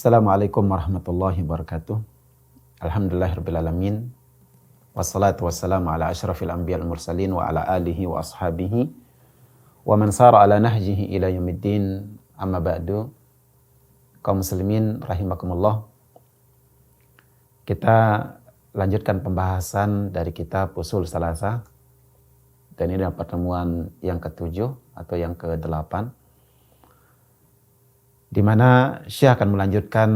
Assalamualaikum warahmatullahi wabarakatuh. Alhamdulillahirrabbilalamin. Wassalatu wassalamu ala ashrafil anbiya al-mursalin wa ala alihi wa ashabihi wa man sara ala nahjihi ila yaumiddin. Amma ba'du. Kaum muslimin rahimakumullah. Kita lanjutkan pembahasan dari kitab Ushul Tsalatsa. Dan ini adalah pertemuan yang ke-7 atau yang ke-8. Di mana Syekh akan melanjutkan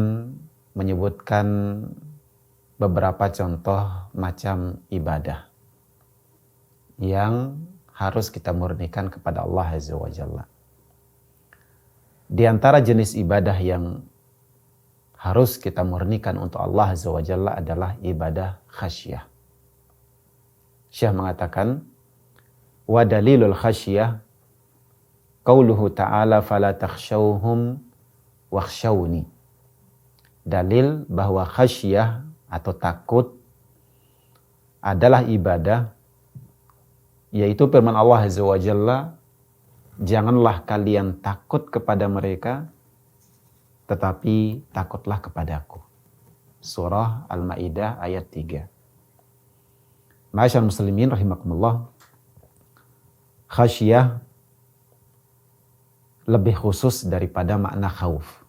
menyebutkan beberapa contoh macam ibadah yang harus kita murnikan kepada Allah Azza wa Jalla. Di antara jenis ibadah yang harus kita murnikan untuk Allah Azza wa Jalla adalah ibadah khasyah. Syekh mengatakan, wa dalilul khasyah qauluhu ta'ala fala takhshawhum wakhshawni. Dalil bahwa khasyah atau takut adalah ibadah, yaitu firman Allah Azza wa Jalla, janganlah kalian takut kepada mereka, tetapi takutlah kepadaku. Surah Al-Maidah ayat 3. Ma'asyarul muslimin rahimakumullah, khasyah lebih khusus daripada makna khauf,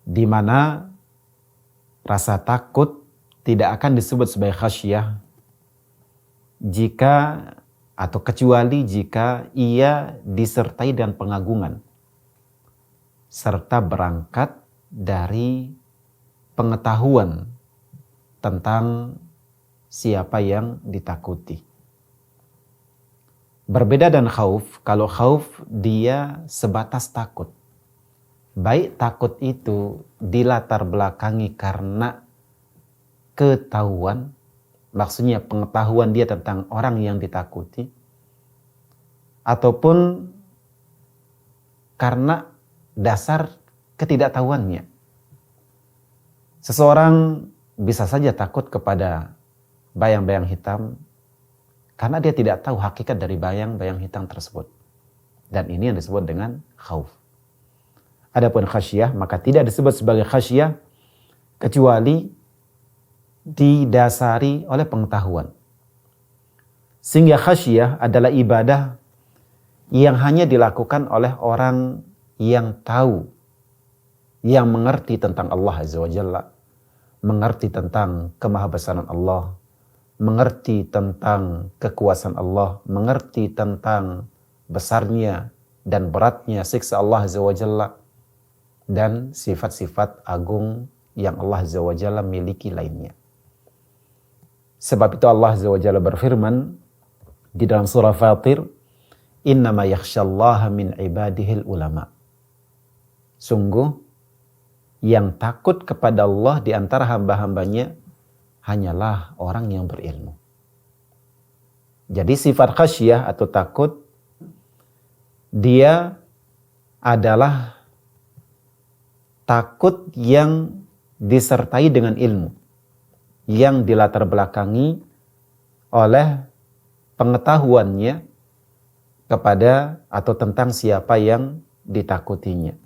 di mana rasa takut tidak akan disebut sebagai khasyah jika atau kecuali jika ia disertai dengan pengagungan serta berangkat dari pengetahuan tentang siapa yang ditakuti. Berbeda dengan khauf, kalau khauf dia sebatas takut. Baik takut itu dilatar belakangi karena ketahuan, maksudnya pengetahuan dia tentang orang yang ditakuti, ataupun karena dasar ketidaktahuannya. Seseorang bisa saja takut kepada bayang-bayang hitam karena dia tidak tahu hakikat dari bayang-bayang hitam tersebut. Dan ini yang disebut dengan khauf. Adapun khasyah maka tidak disebut sebagai khasyah kecuali didasari oleh pengetahuan. Sehingga khasyah adalah ibadah yang hanya dilakukan oleh orang yang tahu, yang mengerti tentang Allah Azza wa Jalla, mengerti tentang kemahabesaran Allah, mengerti tentang kekuasaan Allah, mengerti tentang besarnya dan beratnya siksa Allah Azza wa Jalla, dan sifat-sifat agung yang Allah Azza wa Jalla miliki lainnya. Sebab itu Allah Azza wa Jalla berfirman di dalam surah Fatir, innama yakhsyallaha min ibadihil ulama. Sungguh yang takut kepada Allah di antara hamba-hambanya hanyalah orang yang berilmu. Jadi sifat khasyah atau takut dia adalah takut yang disertai dengan ilmu, yang dilatar belakangi oleh pengetahuannya kepada atau tentang siapa yang ditakutinya.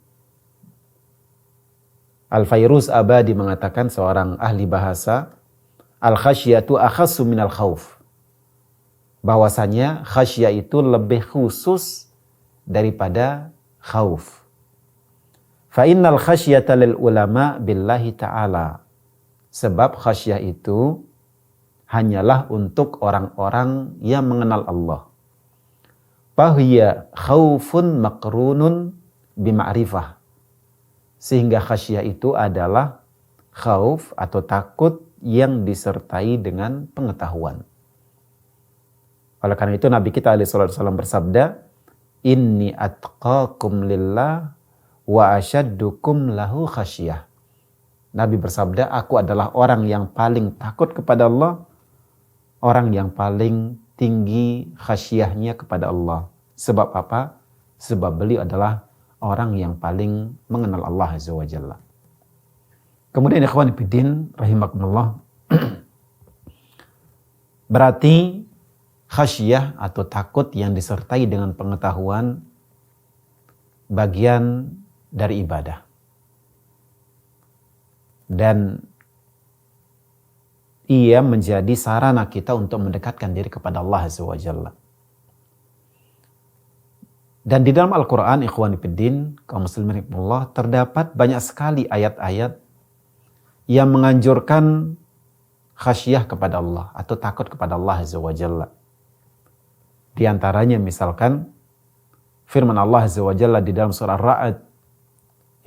Al-Fairuz Abadi mengatakan, seorang ahli bahasa, al-khasyatu akhassu minal khauf. Bahwasanya khasyah itu lebih khusus daripada khauf. Fa innal khasyata lil ulama billahi ta'ala. Sebab khasyah itu hanyalah untuk orang-orang yang mengenal Allah. Fahiya khaufun makrunun bima'rifah. Sehingga khasyah itu adalah khauf atau takut yang disertai dengan pengetahuan. Oleh karena itu Nabi kita alaihi wasallam bersabda, inni atqakum lillah wa asyaddukum lahu khasyah. Nabi bersabda, aku adalah orang yang paling takut kepada Allah, orang yang paling tinggi khasyahnya kepada Allah. Sebab apa? Sebab beliau adalah orang yang paling mengenal Allah Azza wa Jalla. Kemudian ikhwan fillah rahimakumullah, berarti khasyah atau takut yang disertai dengan pengetahuan bagian dari ibadah. dan ia menjadi sarana kita untuk mendekatkan diri kepada Allah Azza wa Jalla. Dan di dalam Al-Quran, ikhwani fiddin, kaum muslimin rahimahullah, terdapat banyak sekali ayat-ayat yang menganjurkan khasyah kepada Allah atau takut kepada Allah Azza wa Jalla. Di antaranya misalkan firman Allah Azza wa Jalla di dalam surah Ar-Ra'd,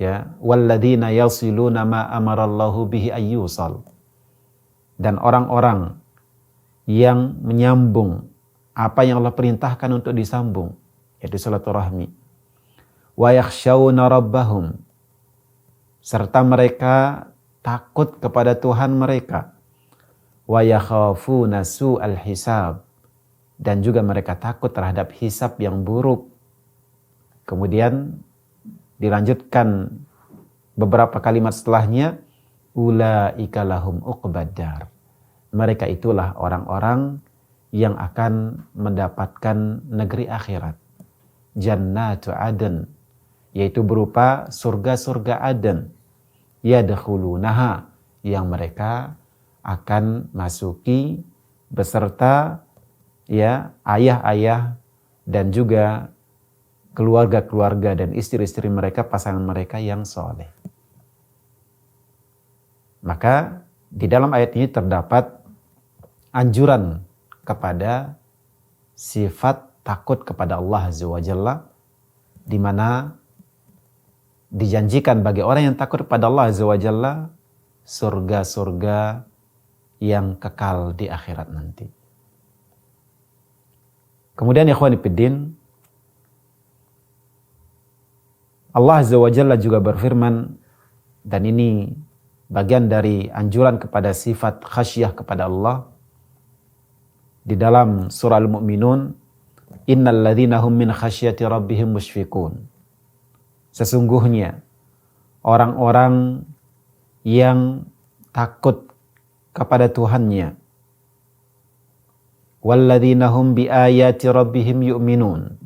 ya, walladzina yasiluna ma amarallahu bihi ayyusal. Dan orang-orang yang menyambung apa yang Allah perintahkan untuk disambung, yaitu silaturahmi. Wa yakhshawna rabbahum, serta mereka takut kepada Tuhan mereka. Wa yakhafuna su'al hisab, dan juga mereka takut terhadap hisab yang buruk. Kemudian dilanjutkan beberapa kalimat setelahnya, ulaika lahum uqbaddar. Mereka itulah orang-orang yang akan mendapatkan negeri akhirat. Jannatu Aden, yaitu berupa surga-surga Aden. Yadkhulunaha, yang mereka akan masuki beserta ya ayah-ayah dan juga keluarga-keluarga dan istri-istri mereka, pasangan mereka yang soleh. Maka di dalam ayat ini terdapat anjuran kepada sifat takut kepada Allah Azza wa Jalla, di mana dijanjikan bagi orang yang takut kepada Allah Azza wa Jalla surga-surga yang kekal di akhirat nanti. Kemudian ikhwani fiddin, Allah Azza wa Jalla juga berfirman, dan ini bagian dari anjuran kepada sifat khasyah kepada Allah, di dalam surah Al-Mu'minun, innal ladzina hum min khasyati rabbihim musyfiqun. Sesungguhnya orang-orang yang takut kepada Tuhannya, walladzina hum bi ayati rabbihim yu'minun,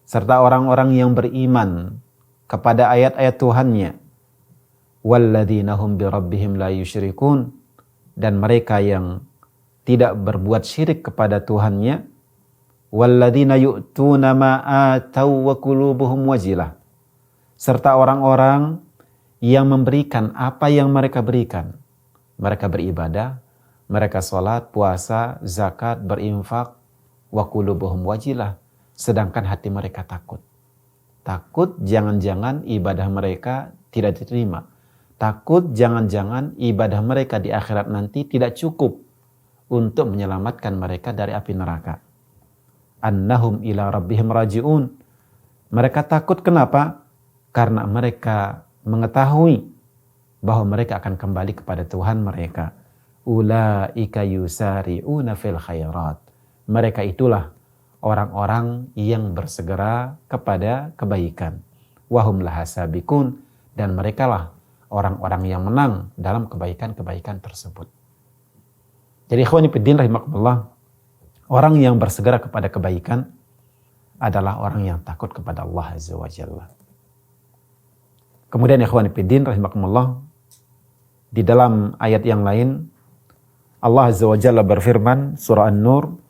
serta orang-orang yang beriman kepada ayat-ayat Tuhannya, walladzina hum bi rabbihim la yusyrikun, dan mereka yang tidak berbuat syirik kepada Tuhannya, walladzina yu'tuna ma ataw wa qulubuhum wajilah, serta orang-orang yang memberikan apa yang mereka berikan. Mereka beribadah, mereka sholat, puasa, zakat, berinfak, wa qulubuhum wajilah, sedangkan hati mereka takut. Takut jangan-jangan ibadah mereka tidak diterima. Takut jangan-jangan ibadah mereka di akhirat nanti tidak cukup untuk menyelamatkan mereka dari api neraka. Annahum ila rabbihim raji'un. Mereka takut kenapa? Karena mereka mengetahui bahwa mereka akan kembali kepada Tuhan mereka. Ulaika yusari'una fil khairat. Mereka itulah orang-orang yang bersegera kepada kebaikan. Wahum laha sabiqun, dan merekalah orang-orang yang menang dalam kebaikan-kebaikan tersebut. Jadi ikhwani fiddin rahimakumullah, orang yang bersegera kepada kebaikan adalah orang yang takut kepada Allah Azza wa Jalla. Kemudian ikhwani fiddin rahimakumullah, di dalam ayat yang lain Allah Azza wa Jalla berfirman, surah An-Nur,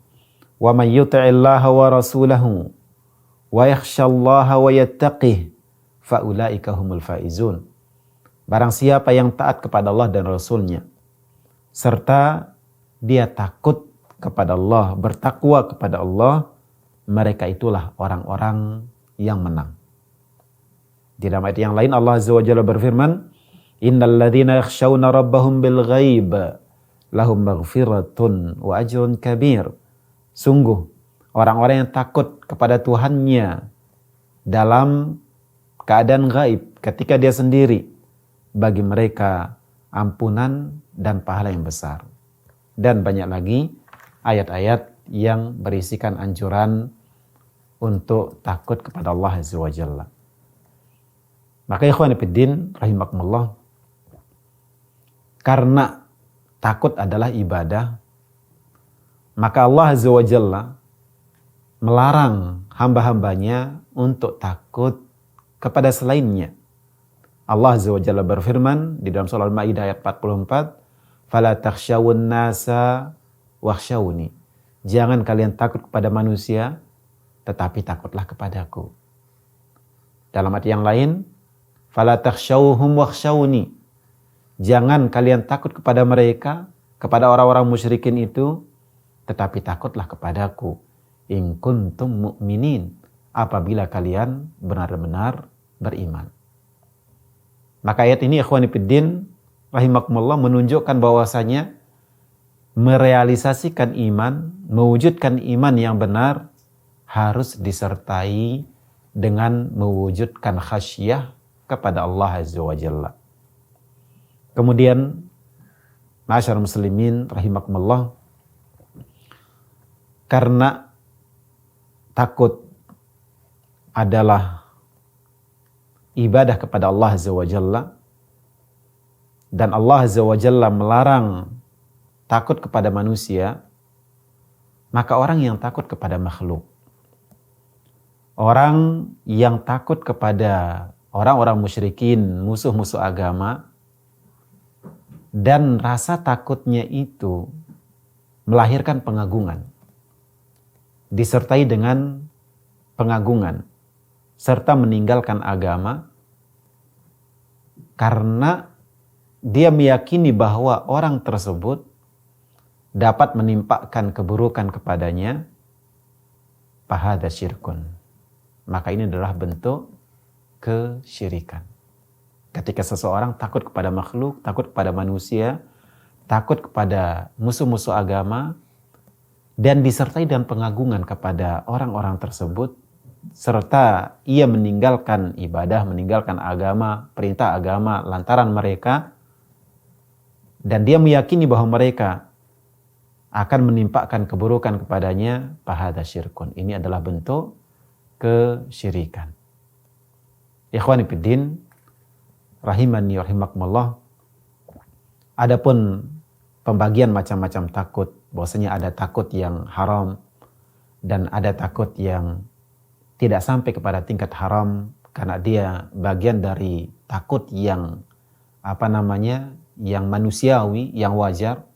wa may yuti'illaha wa rasulahu wa yakhshallaha wa yattaqih fa ulaika humul faizun. Barang siapa yang taat kepada Allah dan Rasulnya, serta dia takut kepada Allah, bertakwa kepada Allah, mereka itulah orang-orang yang menang. Di dalam ayat yang lain Allah Azza wa Jalla berfirman, innal ladzina yakhshawna rabbahum bil ghaib lahum maghfiratun wa ajrun kabir. Sungguh orang-orang yang takut kepada Tuhannya dalam keadaan gaib, ketika dia sendiri, bagi mereka ampunan dan pahala yang besar. Dan banyak lagi ayat-ayat yang berisikan anjuran untuk takut kepada Allah Azza wa Jalla. Maka ikhwan fillah rahimakumullah, karena takut adalah ibadah, maka Allah Azza wa Jalla melarang hamba-hambanya untuk takut kepada selainnya. Allah Azza wa Jalla berfirman di dalam surah Al-Maidah ayat 44, "Fala takhshawun nasa wakhshawni." Jangan kalian takut kepada manusia, tetapi takutlah kepadaku. Dalam ayat yang lain, "Fala takhshawhum wakhshawni." Jangan kalian takut kepada mereka, kepada orang-orang musyrikin itu, tetapi takutlah kepadaku. In kuntum mu'minin, apabila kalian benar-benar beriman. Maka ayat ini ikhwani fiddin rahimakumullah menunjukkan bahwasanya merealisasikan iman, mewujudkan iman yang benar harus disertai dengan mewujudkan khasyah kepada Allah Azza wa Jalla. Kemudian ma'asyar muslimin rahimakumullah, karena takut adalah ibadah kepada Allah Azza wa Jalla, dan Allah Azza wa Jalla melarang takut kepada manusia, maka orang yang takut kepada makhluk, orang yang takut kepada orang-orang musyrikin, musuh-musuh agama, dan rasa takutnya itu melahirkan pengagungan, disertai dengan pengagungan, serta meninggalkan agama, karena dia meyakini bahwa orang tersebut dapat menimpakan keburukan kepadanya, fahadza syirkun. Maka ini adalah bentuk kesyirikan. Ketika seseorang takut kepada makhluk, takut kepada manusia, takut kepada musuh-musuh agama, dan disertai dengan pengagungan kepada orang-orang tersebut, serta ia meninggalkan ibadah, meninggalkan agama, perintah agama lantaran mereka, dan dia meyakini bahwa mereka akan menimpakan keburukan kepadanya, fahadza syirkun. Ini adalah bentuk kesyirikan. Ikhwani fiddin rahimani rahimakumullah. Adapun pembagian macam-macam takut, bahwasanya ada takut yang haram dan ada takut yang tidak sampai kepada tingkat haram karena dia bagian dari takut yang yang manusiawi, yang wajar.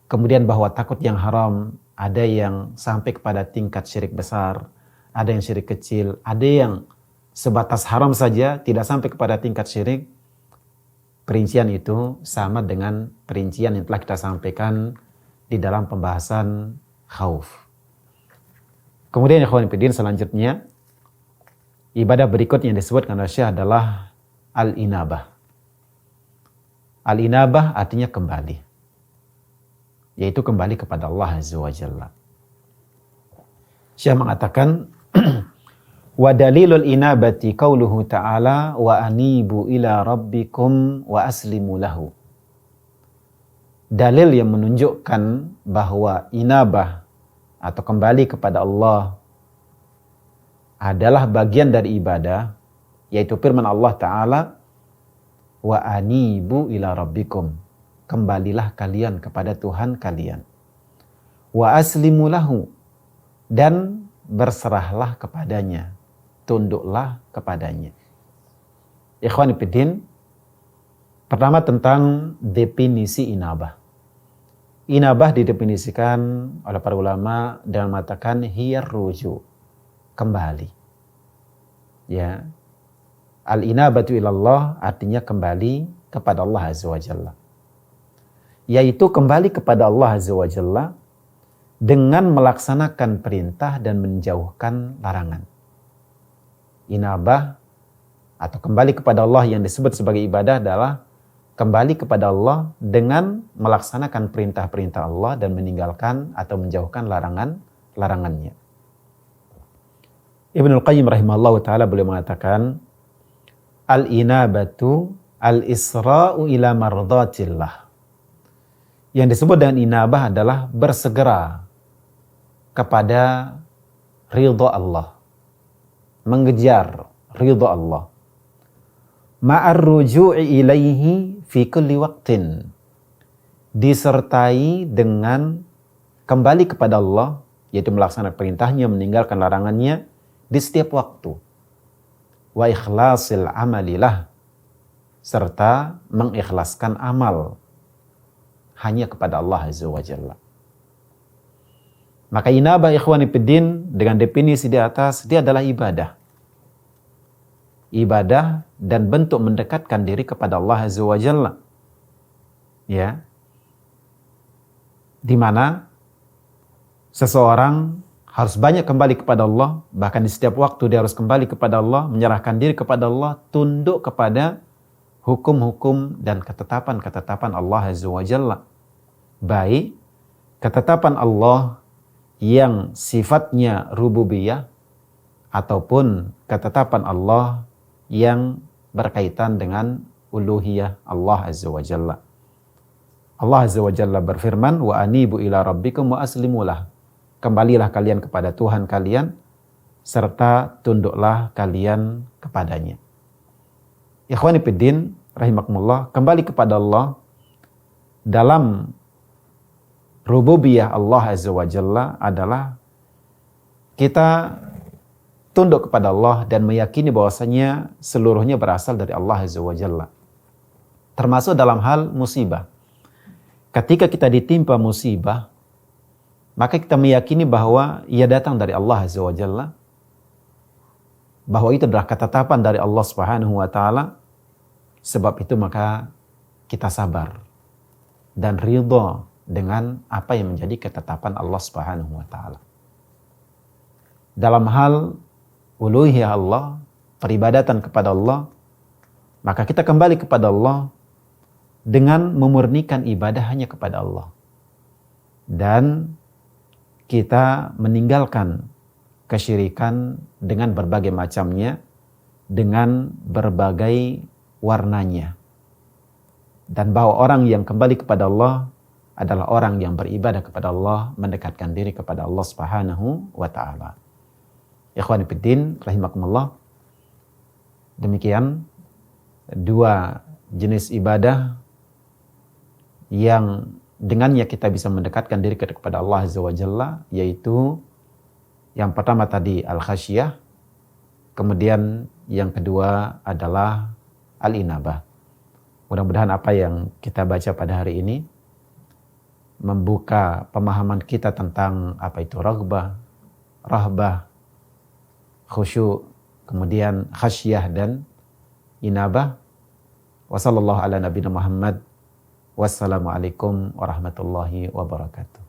Kemudian bahwa takut yang haram ada yang sampai kepada tingkat syirik besar, ada yang syirik kecil, ada yang sebatas haram saja, tidak sampai kepada tingkat syirik. Perincian itu sama dengan perincian yang telah kita sampaikan di dalam pembahasan khauf. Kemudian ikhwan fillah selanjutnya, ibadah berikutnya yang disebutkan oleh Syekh adalah al-inabah. Al-inabah artinya kembali, yaitu kembali kepada Allah Azza wa Jalla. Syekh mengatakan, wa dalilul inabati qauluhu ta'ala wa anibu ila rabbikum wa aslimu lahu. Dalil yang menunjukkan bahwa inabah atau kembali kepada Allah adalah bagian dari ibadah, yaitu firman Allah Ta'ala, wa anibu ila rabbikum, kembalilah kalian kepada Tuhan kalian, wa aslimu lahu, dan berserahlah kepadanya, tunduklah kepadanya. Ikhwani fiddin, pertama tentang definisi inabah. Inabah didefinisikan oleh para ulama dengan mengatakan hiyar ruju, kembali. Ya. Al-inabatu ilallah artinya kembali kepada Allah Azza wa Jalla. Yaitu kembali kepada Allah Azza wa Jalla dengan melaksanakan perintah dan menjauhkan larangan. Inabah atau kembali kepada Allah yang disebut sebagai ibadah adalah kembali kepada Allah dengan melaksanakan perintah-perintah Allah dan meninggalkan atau menjauhkan larangannya. Ibnul Qayyim rahimahullah ta'ala beliau mengatakan, al-inabatu al-isra'u ila mardatillah. Yang disebut dengan inabah adalah bersegera kepada ridha Allah, mengejar ridha Allah, ma'ar ruju'i ilaihi fi kulli waqtin, disertai dengan kembali kepada Allah, yaitu melaksanakan perintahnya, meninggalkan larangannya di setiap waktu. Wa ikhlasil amalilah, serta mengikhlaskan amal hanya kepada Allah Azza wa Jalla. Maka inabah ikhwani fiddin dengan definisi di atas, dia adalah ibadah. Ibadah dan bentuk mendekatkan diri kepada Allah Azza wa Jalla. Ya. Di mana seseorang harus banyak kembali kepada Allah, bahkan di setiap waktu dia harus kembali kepada Allah, menyerahkan diri kepada Allah, tunduk kepada hukum-hukum dan ketetapan-ketetapan Allah Azza wa Jalla. Baik ketetapan Allah yang sifatnya rububiyah ataupun ketetapan Allah yang berkaitan dengan uluhiyah Allah Azza wa Jalla. Allah Azza wa Jalla berfirman, wa anibu ila rabbikum wa aslimulah. Kembalilah kalian kepada Tuhan kalian serta tunduklah kalian kepadanya. Ikhwani fiddin rahimakumullah, kembali kepada Allah dalam rububiyah Allah Azza wa Jalla adalah kita tunduk kepada Allah dan meyakini bahwasanya seluruhnya berasal dari Allah Azza wa Jalla. Termasuk dalam hal musibah. Ketika kita ditimpa musibah, maka kita meyakini bahwa ia datang dari Allah Azza wa Jalla, bahwa itu adalah ketetapan dari Allah Subhanahu wa taala. Sebab itu maka kita sabar dan ridha dengan apa yang menjadi ketetapan Allah Subhanahu wa taala. Dalam hal uluhiyah Allah, peribadatan kepada Allah, maka kita kembali kepada Allah dengan memurnikan ibadah hanya kepada Allah. Dan kita meninggalkan kesyirikan dengan berbagai macamnya, dengan berbagai warnanya. Dan bahwa orang yang kembali kepada Allah adalah orang yang beribadah kepada Allah, mendekatkan diri kepada Allah Subhanahu wa taala. Ikhwani fiddin rahimakumullah. Demikian dua jenis ibadah yang dengannya kita bisa mendekatkan diri kepada Allah Azza wa Jalla, yaitu yang pertama tadi al-khasyah, kemudian yang kedua adalah al-inabah. Mudah-mudahan apa yang kita baca pada hari ini membuka pemahaman kita tentang apa itu raghbah, rahbah, khusyuk, kemudian khasyah dan inabah. Wa sallallahu ala nabiyina Muhammad. Wassalamualaikum warahmatullahi wabarakatuh.